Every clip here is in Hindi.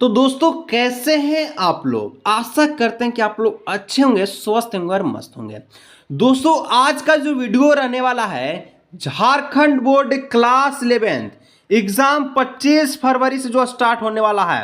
तो दोस्तों कैसे हैं आप लोग। आशा करते हैं कि आप लोग अच्छे होंगे, स्वस्थ होंगे और मस्त होंगे। दोस्तों आज का जो वीडियो रहने वाला है, झारखंड बोर्ड क्लास 11 एग्जाम 25 फरवरी से जो स्टार्ट होने वाला है।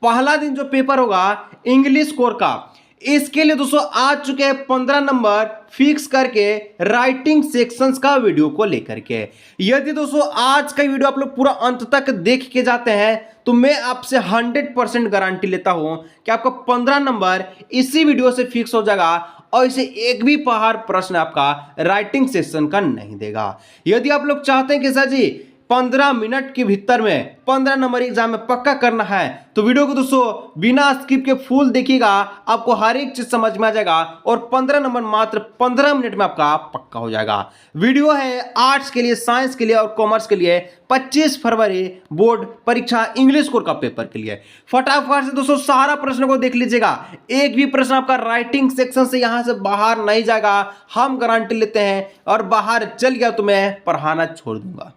पहला दिन जो पेपर होगा इंग्लिश कोर का, इसके लिए दोस्तों आ चुके हैं 15 नंबर फिक्स करके राइटिंग सेक्शंस का वीडियो को लेकर के। यदि दोस्तों आज का वीडियो आप लोग पूरा अंत तक देख के जाते हैं तो मैं आपसे 100% गारंटी लेता हूं कि आपका 15 नंबर इसी वीडियो से फिक्स हो जाएगा और इसे एक भी पहाड़ प्रश्न आपका राइटिंग सेक्शन का नहीं देगा। यदि आप लोग चाहते हैं कि सर जी 15 मिनट के भीतर में 15 नंबर एग्जाम में पक्का करना है तो वीडियो को दोस्तों बिना स्किप के फुल देखिएगा, आपको हर एक चीज समझ में आ जाएगा और 15 नंबर मात्र 15 मिनट में आपका पक्का हो जाएगा। वीडियो है आर्ट्स के लिए, साइंस के लिए और कॉमर्स के लिए 25 फरवरी बोर्ड परीक्षा इंग्लिश कोर का पेपर के लिए। फटाफट से दोस्तों सारा प्रश्न को देख लीजिएगा, एक भी प्रश्न आपका राइटिंग सेक्शन से यहां से बाहर नहीं जाएगा, हम गारंटी लेते हैं। और बाहर चल गया तो मैं पढ़ाना छोड़ दूंगा।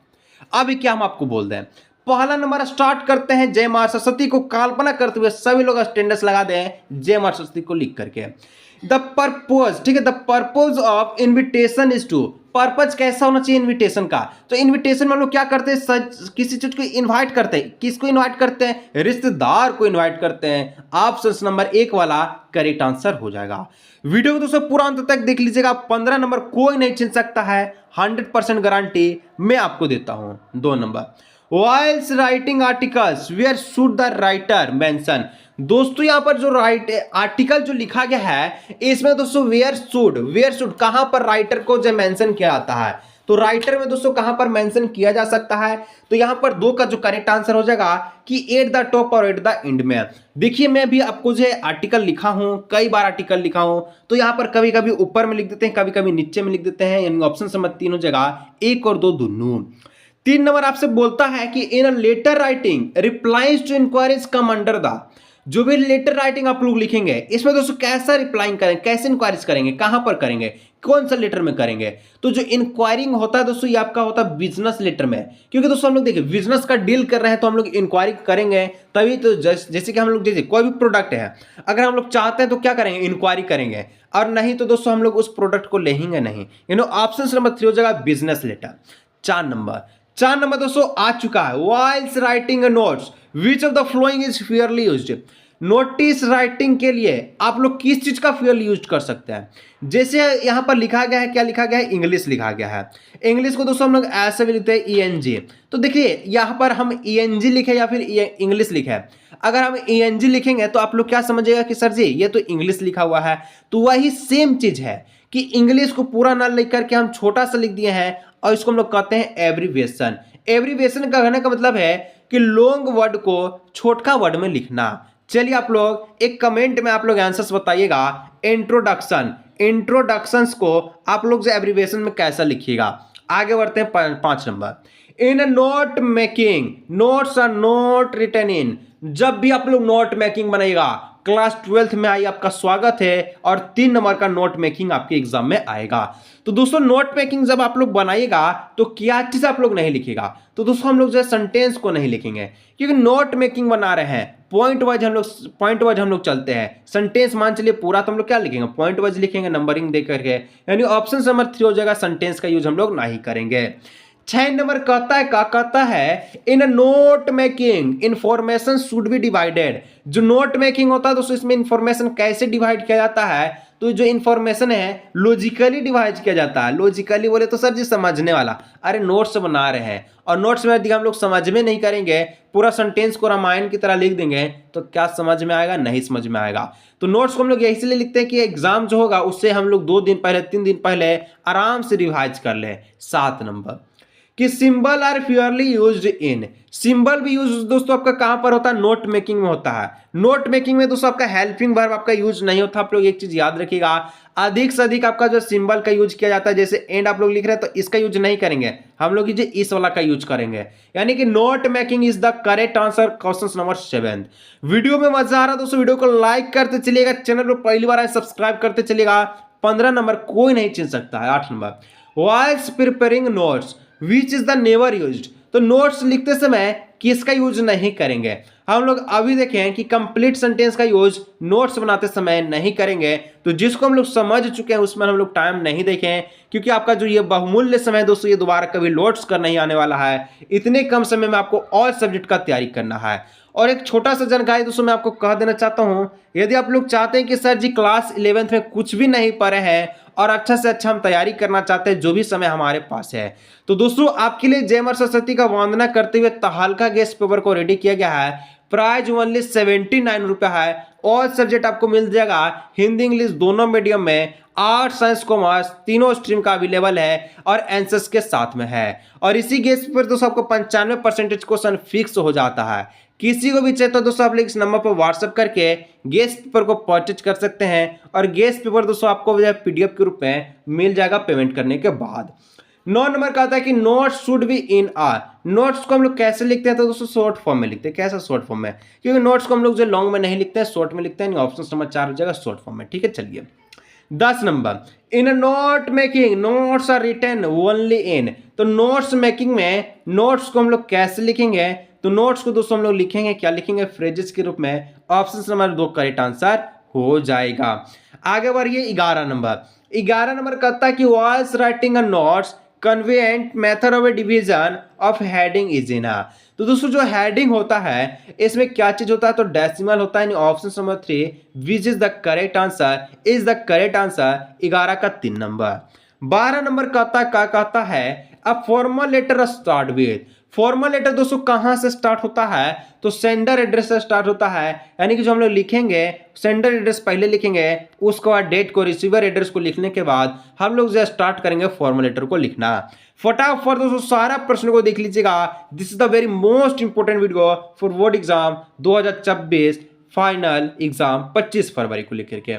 अभी क्या हम आपको बोल दें, पहला नंबर स्टार्ट करते हैं जय मां सरस्वती को कल्पना करते हुए सभी लोग अटेंडेंस लगा दें जय मां सरस्वती को लिख करके। द पर्पज, ठीक है, the purpose of invitation is to, purpose कैसा होना चाहिए इन्विटेशन का। तो इन्विटेशन में हम लोग क्या करते हैं, किसी चीज को इनवाइट करते हैं। किसको इनवाइट करते हैं? रिश्तेदार को इनवाइट करते हैं। ऑप्शन नंबर 1 वाला करेक्ट आंसर हो जाएगा। वीडियो को दोस्तों पूरा अंत तक देख लीजिएगा, 15 नंबर कोई नहीं छीन सकता है, 100% गारंटी मैं आपको देता हूं। 2 number, while writing articles where should the writer mention. दोस्तों यहां पर जो आर्टिकल जो लिखा गया है इसमें दोस्तों वेयर शुड कहां पर राइटर को जो मेंशन किया जाता है, तो राइटर में दोस्तों कहां पर मेंशन किया जा सकता है। तो यहां पर 2 का जो करेक्ट आंसर हो जाएगा कि एट द टॉप और एट द एंड में। देखिए मैं भी आपको जो आर्टिकल लिखा हूं, कई बार आर्टिकल लिखा हूं, तो यहां पर कभी कभी ऊपर में लिख देते हैं, कभी कभी नीचे में लिख देते हैं, यानी ऑप्शन समझ तीनों जगह 1 और 2 दोनों। 3 नंबर आपसे बोलता है कि in a letter writing replies to inquiries come under the, जो भी लेटर राइटिंग आप लोग लिखेंगे इसमें दोस्तों कैसा रिप्लाइंग करेंगे, कैसे इंक्वायरीज करेंगे, कहां पर करेंगे, कौन सा लेटर में करेंगे। तो जो इंक्वायरिंग होता है दोस्तों ये आपका होता है बिजनेस लेटर में, क्योंकि दोस्तों हम लोग देखिए बिजनेस का डील कर रहे हैं तो हम लोग इंक्वायरी करेंगे तभी तो। जैसे कि हम लोग जैसे कोई भी प्रोडक्ट है अगर हम लोग चाहते हैं तो क्या करेंगे, इंक्वायरी करेंगे, और नहीं तो दोस्तों हम लोग उस प्रोडक्ट को लेंगे नहीं। ऑप्शन नंबर 3 हो जाएगा बिजनेस लेटर। 4 नंबर दोस्तों आ चुका है, whiles writing notes which of the following is fairly used. Notice writing के लिए आप लोग किस चीज का फेयरली यूज कर सकते हैं। जैसे यहां पर लिखा गया है, क्या लिखा गया है, इंग्लिश लिखा गया है। इंग्लिश को दोस्तों हम लोग ऐसे भी लिखते हैं ENG। तो देखिए यहां पर हम ENG लिखे या फिर इंग्लिश लिखे। अगर हम ENG लिखेंगे तो आप लोग क्या समझिएगा कि सर जी ये तो इंग्लिश लिखा हुआ है, तो वही सेम चीज है कि इंग्लिश को पूरा ना लिख करके हम छोटा सा लिख दिए हैं और इसको हम लोग कहते हैं एब्रीविएशन। एब्रीविएशन का कहने का मतलब है कि लॉन्ग वर्ड को छोटा वर्ड में लिखना। चलिए आप लोग एक कमेंट में आप लोग आंसर्स बताइएगा। इंट्रोडक्शंस को आप लोग जो एब्रीविएशन में कैसा लिखिएगा। आगे बढ़ते हैं 5 number, in note making notes are note written in. जब भी आप लोग नोट मेकिंग बनाइएगा, क्लास 12th में आई आपका स्वागत है, और 3 नंबर का नोट मेकिंग आपके एग्जाम में आएगा। तो दोस्तों नोट मेकिंग जब आप लोग बनाइएगा तो क्या चीज आप लोग नहीं लिखिएगा, तो दोस्तों हम लोग जो है सेंटेंस को नहीं लिखेंगे, क्योंकि नोट मेकिंग बना रहे हैं पॉइंट वाइज हम लोग चलते हैं। सेंटेंस मान चलिए पूरा, तो हम लोग क्या लिखेंगे, पॉइंट वाइज लिखेंगे नंबरिंग दे करके, यानी ऑप्शन नंबर 3 हो जाएगा, सेंटेंस का यूज हम लोग नहीं करेंगे। 6 नंबर कहता है in note making information should be divided. जो नोट मेकिंग होता है दोस्तों इसमें इंफॉर्मेशन कैसे डिवाइड किया जाता है, तो जो इंफॉर्मेशन है लॉजिकली डिवाइड किया जाता है। लॉजिकली बोले तो सर जी समझने वाला, अरे नोट्स बना रहे हैं और नोट्स में यदि हम लोग समझ में नहीं करेंगे, पूरा सेंटेंस को रामायण की तरह लिख देंगे तो क्या समझ में आएगा, नहीं समझ में आएगा। तो नोट्स को हम लोग इसलिए लिखते हैं कि एग्जाम जो होगा उससे हम लोग 2 दिन पहले 3 दिन पहले आराम से रिवाइज कर ले। 7 नंबर कि symbol are fairly used in. Symbol भी यूज दोस्तों आपका कहां पर होता है, नोट मेकिंग में होता है। नोट मेकिंग में दोस्तों आपका हेल्पिंग वर्ब आपका यूज नहीं होता। आप लोग एक चीज याद रखिएगा, अधिक से अधिक आपका जो सिंबल का यूज किया जाता है, जैसे एंड आप लोग लिख रहे हैं तो इसका यूज नहीं करेंगे, हम लोग इस वाला का यूज करेंगे, यानी कि note making is the correct answer. Question number 7। Video में मजा आ रहा दोस्तों वीडियो को लाइक करते चलिएगा, चैनल को पहली बार आए सब्सक्राइब करते चलिएगा। 15 नंबर कोई नहीं छीन सकता है। 8 number, while preparing notes which is the never used. तो नोट्स लिखते समय किसका यूज नहीं करेंगे? हम लोग अभी देखें कि कंप्लीट सेंटेंस का यूज नोट्स बनाते समय नहीं करेंगे। तो जिसको हम लोग समझ चुके हैं उसमें हम लोग टाइम नहीं देखें, क्योंकि आपका जो ये बहुमूल्य समय दोस्तों ये दोबारा कभी लौट कर नहीं आने वाला है। इतने कम समय में आपको ऑल सब्जेक्ट का तैयारी करना है। और एक छोटा सा जानकारी दोस्तों मैं आपको कह देना चाहता हूं, यदि आप लोग चाहते हैं कि सर जी क्लास 11th में कुछ भी नहीं पढ़े हैं और अच्छा से अच्छा हम तैयारी करना चाहते हैं जो भी समय हमारे पास है, तो दोस्तों आपके लिए जय मां सरस्वती का वंदना करते हुए तहलका गेस्ट पेपर को रेडी किया गया है। प्राइस ओनली 79 रुपये है। ऑल सब्जेक्ट आपको मिल जाएगा हिंदी इंग्लिश दोनों मीडियम में, आर्ट साइंस कॉमर्स तीनों स्ट्रीम का अवेलेबल है और आंसर्स के साथ में है। और इसी गेस्ट पेपर दोस्तों आपको 95% क्वेश्चन फिक्स हो जाता है। किसी को भी चाहिए तो दोस्तों आप लोग इस नंबर पर व्हाट्सएप करके गेस्ट पेपर को परचेज कर सकते हैं और गेस्ट पेपर दोस्तों आपको पीडीएफ के रूप में मिल जाएगा पेमेंट करने के बाद। 9 नंबर का आता है कि notes should be in are. Notes को हम लोग कैसे लिखते हैं? तो दोस्तों शॉर्ट फॉर्म में लिखते हैं। कैसा शॉर्ट फॉर्म में? क्योंकि नोट्स को हम लोग जो लॉन्ग में नहीं लिखते हैं, शॉर्ट में लिखते हैं। ऑप्शन नंबर 4 हो जाएगा शॉर्ट फॉर्म में। ठीक है, चलिए 10 number, in note making notes are written only in. तो नोट्स मेकिंग में नोट्स को हम लोग कैसे लिखेंगे? तो नोट्स को दोस्तों हम लोग लिखेंगे, क्या लिखेंगे? फ्रेजेस के रूप में। ऑप्शन नंबर 2 करेक्ट आंसर हो जाएगा। आगे बढ़िए 11 नंबर। 11 नंबर कहता है कि voice writing notes convent method of division of heading is in. तो दोस्तों जो हेडिंग होता है इसमें क्या चीज होता है? तो डेसिमल होता है। Option number 3 which is the correct answer is the correct answer. 11 का 3 नंबर। 12 नंबर कहता है a formal letter start with. Formal letter दोस्तों कहां से स्टार्ट होता है? तो सेंडर एड्रेस से स्टार्ट होता है। यानी कि जो हम लोग लिखेंगे सेंडर एड्रेस पहले लिखेंगे, उसके बाद डेट को, रिसीवर एड्रेस को लिखने के बाद हम लोग जो स्टार्ट करेंगे फॉर्मल लेटर को लिखना। फटाफट दोस्तों सारा प्रश्न को देख लीजिएगा। This is the very most important video for board exam 2026 final exam 25 फरवरी को लेकर के।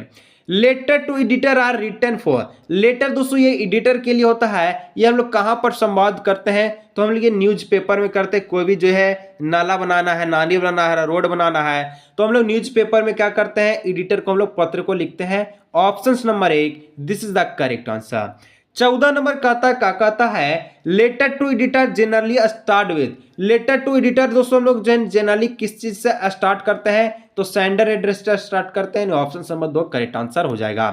Letter to editor are written for. Letter दोस्तों ये एडिटर के लिए होता है। ये हम लोग कहां पर संवाद करते हैं? तो हम लोग ये न्यूज पेपर में करते हैं। कोई भी जो है नाला बनाना है, नाली बनाना है, रोड बनाना है, तो हम लोग न्यूज पेपर में क्या करते हैं? एडिटर को हम लोग पत्र को लिखते हैं। Option number 1 this is the correct answer. 14 number कहता है letter to editor generally start with. Letter to editor दोस्तों हम लोग जनरली किस चीज से स्टार्ट करते हैं? तो सेंडर एड्रेस से स्टार्ट करते हैं। ऑप्शन नंबर 2 करेक्ट आंसर हो जाएगा।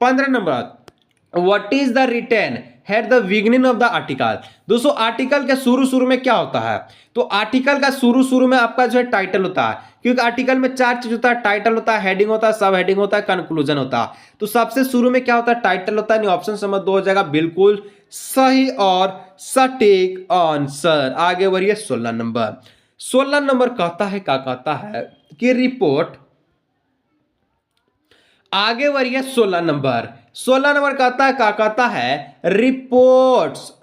15 number what is the written at the beginning of the article. दोस्तों आर्टिकल के शुरू में क्या होता है? तो आर्टिकल का शुरू में आपका जो है टाइटल होता है, क्योंकि आर्टिकल में 4 चीज होता है। टाइटल होता है, हेडिंग होता है, सब हेडिंग होता है, कंक्लूजन होता है। तो सबसे शुरू में क्या होता है? टाइटल होता है। ऑप्शन नंबर 2 हो जाएगा बिल्कुल सही और सटीक आंसर। आगे बढ़िए 16 नंबर। 16 नंबर कहता है कि रिपोर्ट। आगे बढ़िए 16 नंबर। 16 नंबर कहता है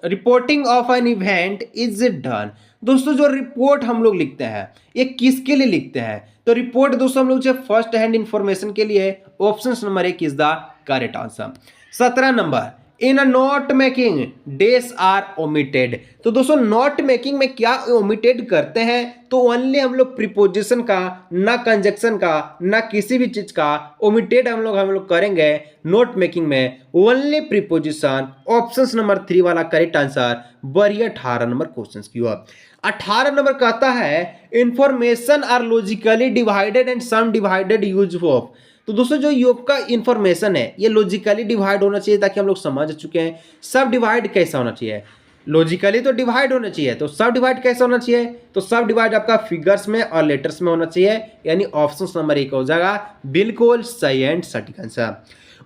reporting of an event is done. दोस्तों जो रिपोर्ट हम लोग लिखते हैं ये किसके लिए लिखते हैं? तो रिपोर्ट दोस्तों हम लोग जो फर्स्ट हैंड इंफॉर्मेशन के लिए। Option number 1 is the correct answer. 17 number in note making days are omitted. तो दोस्तों नोट मेकिंग में क्या ओमिटेड करते हैं? तो ओनली हम लोग प्रीपोजिशन का, ना कंजक्शन का, ना किसी भी चीज का ओमिटेड हम लोग करेंगे नोट मेकिंग में। Only preposition. ऑप्शन नंबर 3 वाला करेक्ट आंसर। बढ़िया 18 नंबर क्वेश्चन की ओर। 18 नंबर कहता है information are logically divided and some divided use of. तो दोस्तों जो योग का इंफॉर्मेशन है ये लॉजिकली डिवाइड होना चाहिए, ताकि हम लोग समझ चुके हैं। सब डिवाइड कैसा होना चाहिए? लॉजिकली तो डिवाइड होना चाहिए, तो सब डिवाइड कैसे होना चाहिए? तो सब डिवाइड आपका फिगर्स में और लेटर्स में होना चाहिए। यानी ऑप्शन नंबर 1 हो जाएगा बिल्कुल सही एंड सटीक आंसर।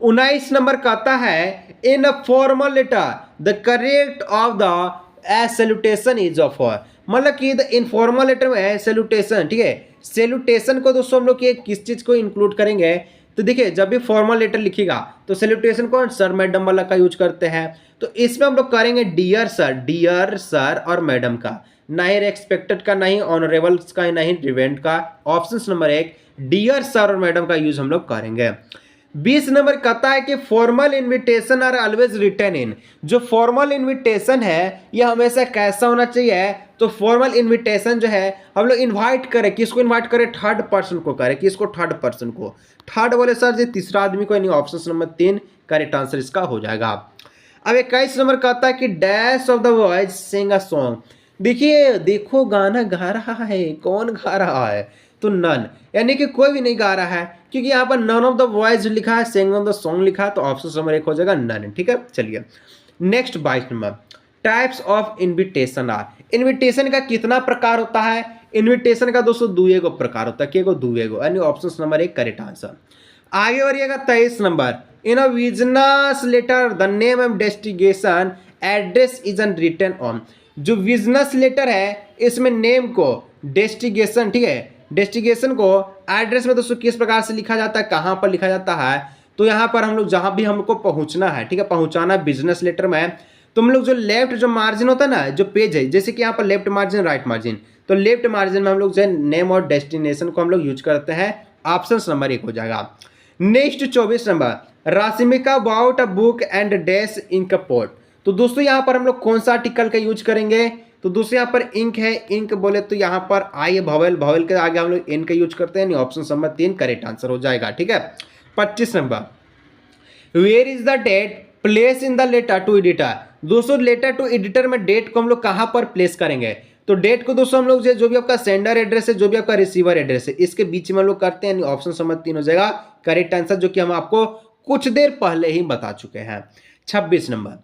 19 नंबर कहता है in a formal letter the correct of the salutation is of. मतलब कि द इनफॉर्मल लेटर में सैल्यूटेशन, ठीक है, सैल्यूटेशन को दोस्तों हम लोग ये किस चीज को इंक्लूड करेंगे? तो देखिए जब भी फॉर्मल लेटर लिखिएगा तो सैल्यूटेशन को सर मैडम वाला का यूज करते हैं। तो इसमें हम लोग करेंगे डियर सर और मैडम का, ना ही रेस्पेक्टेड का, ना ही ऑनरेबल का, ना ही रिवेंट का। ऑप्शन नंबर 1 डियर सर और मैडम का यूज हम लोग करेंगे। 20 नंबर कहता है कि formal invitation are always written in. जो फॉर्मल इनविटेशन है यह हमेशा कैसा होना चाहिए? तो फॉर्मल इनविटेशन जो है हम लोग इनवाइट करें, किसको इनवाइट करें? थर्ड पर्सन को करें। किसको? थर्ड पर्सन को। थर्ड बोले सर जी तीसरा आदमी को, यानी ऑप्शन नंबर 3 करेक्ट आंसर इसका हो जाएगा। अब 21 नंबर कहता है कि dash of the voice sing a song. देखिए देखो गाना गा रहा है, कौन गा रहा है? तो नन, यानी कि कोई भी नहीं गा रहा है, क्योंकि यहाँ पर नन ऑफ द वॉइस लिखा है, सिंग ऑफ द सॉन्ग लिखा है, तो ऑप्शन नंबर 1 हो जाएगा नन। ठीक है, चलिए next 22 number, types of invitation are. Invitation का कितना प्रकार होता है? इन्विटेशन का दोस्तों दुए को प्रकार होता है, के को दुए को, यानी ऑप्शन नंबर 1 करेक्ट आंसर। आगे बढ़िएगा 23 number, in a business letter the name of destination address is unwritten on. जो बिजनेस लेटर है इसमें नेम को, डेस्टिनेशन, ठीक है, डेस्टिनेशन को एड्रेस में दोस्तों किस प्रकार से लिखा जाता है, कहाँ पर लिखा जाता है? तो यहाँ पर हम लोग जहाँ भी हमको पहुँचना है, ठीक है, पहुँचाना बिजनेस लेटर में, तो हम लोग जो लेफ्ट जो मार्जिन होता है ना, जो पेज है, जैसे कि यहाँ पर लेफ्ट मार्जिन राइट मार्जिन, तो लेफ्ट मार्जिन में हम लोग जो है नेम और डेस्टिनेशन को हम लोग यूज करते हैं, ऑप्शन नंबर 1 हो जाएगा। नेक्स्ट 24 नंबर, राशिमिका about a book and dash ink port. तो दोस्तों यहाँ पर हम लोग कौन सा आर्टिकल का यूज करेंगे? तो दोस्तों यहाँ पर इंक है, इंक बोले तो यहाँ पर आई है भवेल, भवेल के आगे हम लोग इन का यूज करते हैं, ऑप्शन नंबर 3 करेक्ट आंसर हो जाएगा। ठीक है, 25 number, where is the date place in the letter to editor. दोस्तों लेटर टू एडिटर में डेट को हम लोग कहाँ पर प्लेस करेंगे? तो डेट को दोस्तों हम लोग जो भी आपका सेंडर एड्रेस है, जो भी आपका रिसीवर एड्रेस है, इसके बीच में हम लोग करते हैं, ऑप्शन नंबर 3 हो जाएगा करेक्ट आंसर, जो कि हम आपको कुछ देर पहले ही बता चुके हैं। 26 नंबर,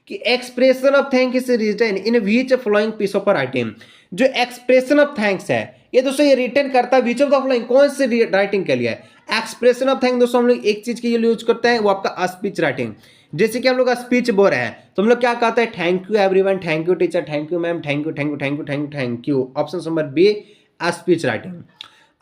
कि expression of thanks is written in which following piece of writing. जो एक्सप्रेशन ऑफ थैंक्स है ये दोस्तों ये रिटर्न करता है व्हिच ऑफ द फॉलोइंग, कौन से राइटिंग के लिए? एक्सप्रेशन ऑफ थैंक्स दोस्तों हम लोग एक चीज के लिए यूज करते हैं, वो आपका स्पीच राइटिंग। जैसे कि हम लोग स्पीच बोल रहे हैं तो हम लोग क्या कहते हैं? Thank you everyone, thank you teacher, thank you ma'am, thank you thank you thank you thank you thank you, option number B speech writing.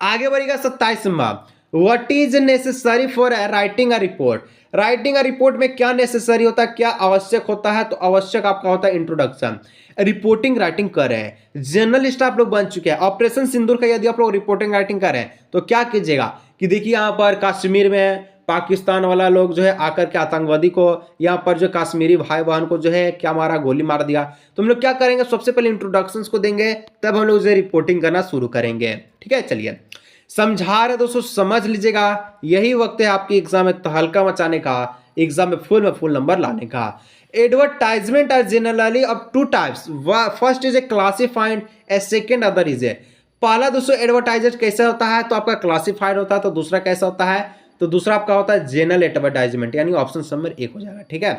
आगे बढ़ेगा 27 number, what is necessary for writing a report. Writing a report में क्या नेसेसरी होता है, क्या आवश्यक होता है? तो आवश्यक आपका होता है इंट्रोडक्शन। रिपोर्टिंग राइटिंग कर रहे हैं, जर्नलिस्ट आप लोग बन चुके हैं, ऑपरेशन सिंदूर का यदि आप लोग रिपोर्टिंग राइटिंग कर रहे हैं तो क्या कीजिएगा कि देखिए यहाँ पर कश्मीर में पाकिस्तान वाला लोग जो है आकर के आतंकवादी को, यहाँ पर जो कश्मीरी भाई बहन को जो है क्या मारा, गोली मार दिया। तो हम लोग क्या करेंगे? सबसे पहले इंट्रोडक्शंस को देंगे, तब हम लोग जो है रिपोर्टिंग करना शुरू करेंगे। ठीक है, चलिए समझा रहे दोस्तों, समझ लीजिएगा, यही वक्त है आपकी एग्जाम में तहलका मचाने का, एग्जाम में फुल नंबर लाने का। Advertisement are generally of two types, first is a classified a second other is a. पहला दोस्तों एडवर्टाइजमेंट कैसा होता है? तो आपका क्लासिफाइड होता है, तो दूसरा कैसा होता है? तो दूसरा आपका होता है जनरल एडवर्टाइजमेंट, यानी ऑप्शन नंबर 1 हो जाएगा। ठीक है,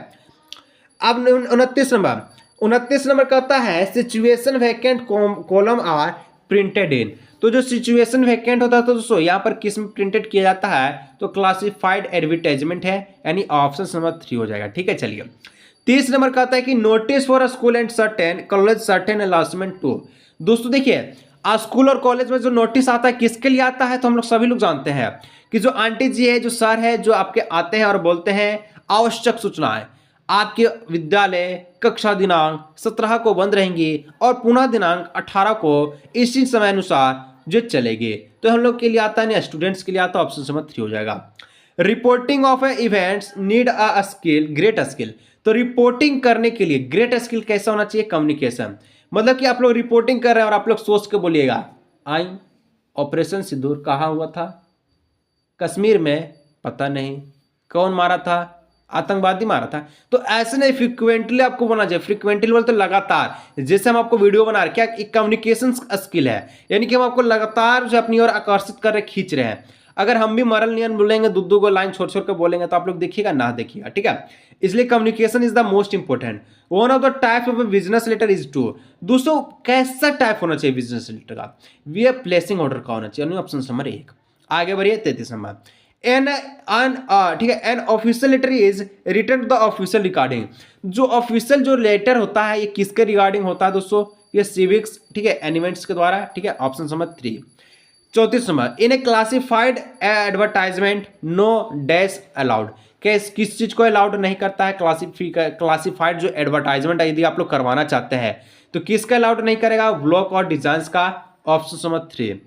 अब 29 नंबर कहता है situation vacant column are printed in. तो जो सिचुएशन वैकेंट होता है तो दोस्तों यहाँ पर किस में प्रिंटेड किया जाता है? तो क्लासिफाइड एडवर्टाइजमेंट है, यानी ऑप्शन नंबर 3 हो जाएगा। ठीक है, चलिए 30 नंबर कहता है कि notice for school and certain college certain announcement to. दोस्तों देखिए स्कूल और कॉलेज में जो नोटिस आता है किसके लिए आता है? तो हम लोग सभी लोग जानते हैं कि जो आंटी जी है, जो सर है, जो आपके आते हैं और बोलते हैं आवश्यक सूचनाएं, आपके विद्यालय कक्षा दिनांक 17 को बंद रहेंगी और पुनः दिनांक 18 को इसी समय अनुसार जो चलेगी। तो हम लोग के लिए आता है ना, स्टूडेंट्स के लिए आता है, ऑप्शन नंबर 3 हो जाएगा। Reporting of events need a skill, great skill. तो रिपोर्टिंग करने के लिए ग्रेट स्किल कैसा होना चाहिए? कम्युनिकेशन। मतलब कि आप लोग रिपोर्टिंग कर रहे हैं और आप लोग सोच के बोलिएगा आई ऑपरेशन सिंदूर कहाँ हुआ था? कश्मीर में, पता नहीं कौन मारा था, आतंकवादी मारा था। तो ऐसे नहीं, फ्रिक्वेंटली आपको बोलना चाहिए। फ्रिक्वेंटली बोलते लगातार, जैसे हम आपको वीडियो बना रहे, क्या एक कम्युनिकेशन स्किल है, यानी कि हम आपको लगातार जो अपनी ओर आकर्षित कर रहे, खींच रहे हैं। अगर हम भी मरल नियन बोलेंगे, दो को लाइन छोड़ छोड़ कर बोलेंगे तो आप लोग देखिएगा ना देखिएगा। ठीक है, इसलिए communication is the most important. One of the type of business letter is to. दोस्तों कैसा टाइप होना चाहिए बिजनेस लेटर का? वी आर प्लेसिंग ऑर्डर का होना चाहिए, ऑप्शन नंबर 1। आगे बढ़िए 33 नंबर, ठीक है, an official letter is written to the official regarding. जो ऑफिशियल जो लेटर होता है ये किसके रिगार्डिंग होता है दोस्तों? ये सिविक्स, ठीक है, एनिमेंट्स के द्वारा। ठीक है, option number 3। 34 number, in a classified advertisement no dash allowed. किस चीज को अलाउड नहीं करता है? क्लासिफाइड जो एडवर्टाइजमेंट है यदि आप लोग करवाना चाहते हैं तो किसका अलाउड नहीं करेगा? ब्लॉक और डिजाइन का, ऑप्शन नंबर 3।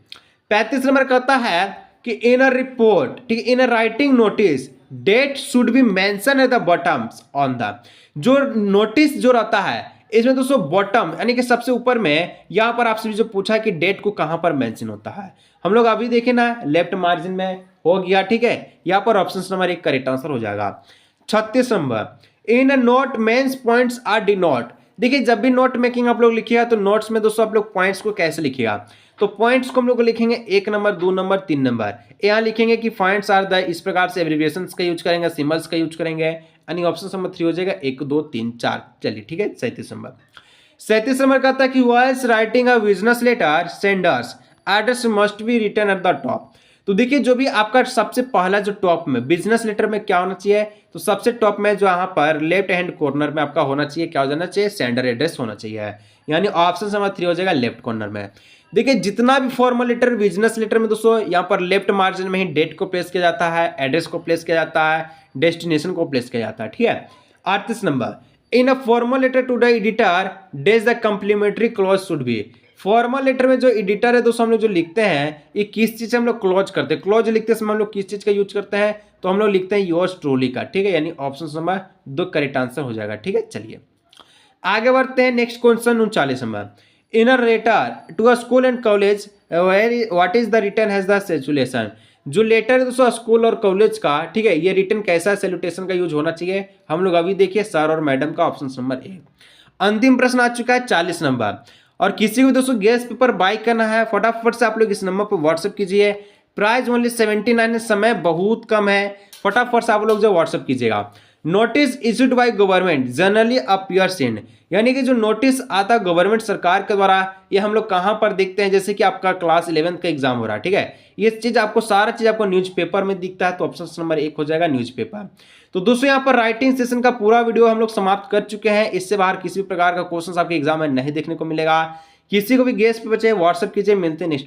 35 नंबर कहता है कि इन अ रिपोर्ट, ठीक है, in a writing notice date should be mention at the bottoms on the. जो नोटिस जो रहता है इसमें दोस्तों बॉटम यानी कि सबसे ऊपर में, यहां पर आपसे जो पूछा है कि डेट को कहां पर मेंशन होता है, हम लोग अभी देखें ना, लेफ्ट मार्जिन में हो गया। ठीक है, यहां पर ऑप्शन नंबर 1 करेक्ट आंसर हो जाएगा। 36 number, in a note mains points are denote. देखिए जब भी नोट मेकिंग आप लोग लिखिएगा तो नोट्स में दोस्तों आप लोग पॉइंट्स को कैसे लिखिएगा, तो पॉइंट्स को हम लोग लिखेंगे 1 नंबर 2 नंबर 3 नंबर। यहाँ लिखेंगे कि पॉइंट्स आर द, इस प्रकार से एब्रिविएशंस का यूज करेंगे, सिंबल्स का यूज करेंगे, यानी ऑप्शन नंबर 3 हो जाएगा 1 2 3 4। चलिए ठीक है 37 नंबर। 37 नंबर कहता है कि whiles writing a business letter senders address must be written at the top. तो देखिए जो भी आपका सबसे पहला जो टॉप में बिजनेस लेटर में क्या होना चाहिए, तो सबसे टॉप में जो यहाँ पर लेफ्ट हैंड कॉर्नर में आपका होना चाहिए, क्या हो जाना चाहिए, सेंडर एड्रेस होना चाहिए, यानी ऑप्शन नंबर 3 हो जाएगा लेफ्ट कॉर्नर में। देखिए जितना भी फॉर्मल लेटर बिजनेस लेटर में दोस्तों यहाँ पर लेफ्ट मार्जिन में ही डेट को प्लेस किया जाता है, एड्रेस को प्लेस किया जाता है, डेस्टिनेशन को प्लेस किया जाता है, ठीक है। 38 number, in a formal letter to the editor does the complimentary close should be. Formal letter में जो एडिटर है दोस्तों हम लोग जो लिखते हैं ये किस चीज से हम लोग क्लॉज करते हैं, क्लॉज लिखते समय हम लोग किस चीज का यूज करते हैं, तो हम लोग लिखते हैं योर्स ट्रूली का, ठीक है, यानी ऑप्शन नंबर 2 करेक्ट आंसर हो जाएगा, ठीक है। चलिए आगे बढ़ते हैं next question 39 number, in a letter to a school and college what is the written as the salutation. जो लेटर है दोस्तों स्कूल और कॉलेज का, ठीक है, ये रिटर्न कैसा सैल्यूटेशन का यूज होना चाहिए, हम लोग अभी देखिए सर और मैडम का, ऑप्शन नंबर 1। अंतिम प्रश्न आ चुका है 40 नंबर, और किसी को दोस्तों गेस्ट पेपर बाय करना है फटाफट से आप लोग इस नंबर पर व्हाट्सएप कीजिए। प्राइस ओनली 79 है, समय बहुत कम है, फटाफट से आप लोग जो व्हाट्सएप कीजिएगा। Notice issued by government generally appears इन, यानी कि जो नोटिस आता है गवर्नमेंट सरकार के द्वारा, ये हम लोग कहाँ पर देखते हैं, जैसे कि आपका क्लास 11th का एग्जाम हो रहा है, ठीक है, ये चीज आपको सारा चीज आपको न्यूज़पेपर में दिखता है, तो ऑप्शन नंबर 1 हो जाएगा न्यूज़पेपर। तो दोस्तों यहाँ पर राइटिंग सेशन का पूरा वीडियो हम लोग समाप्त कर चुके हैं, इससे बाहर किसी भी प्रकार का क्वेश्चन आपके एग्जाम में नहीं देखने को मिलेगा। किसी को भी गेस्ट पे बचे व्हाट्सएप कीजिए, मिलते हैं नेक्स्ट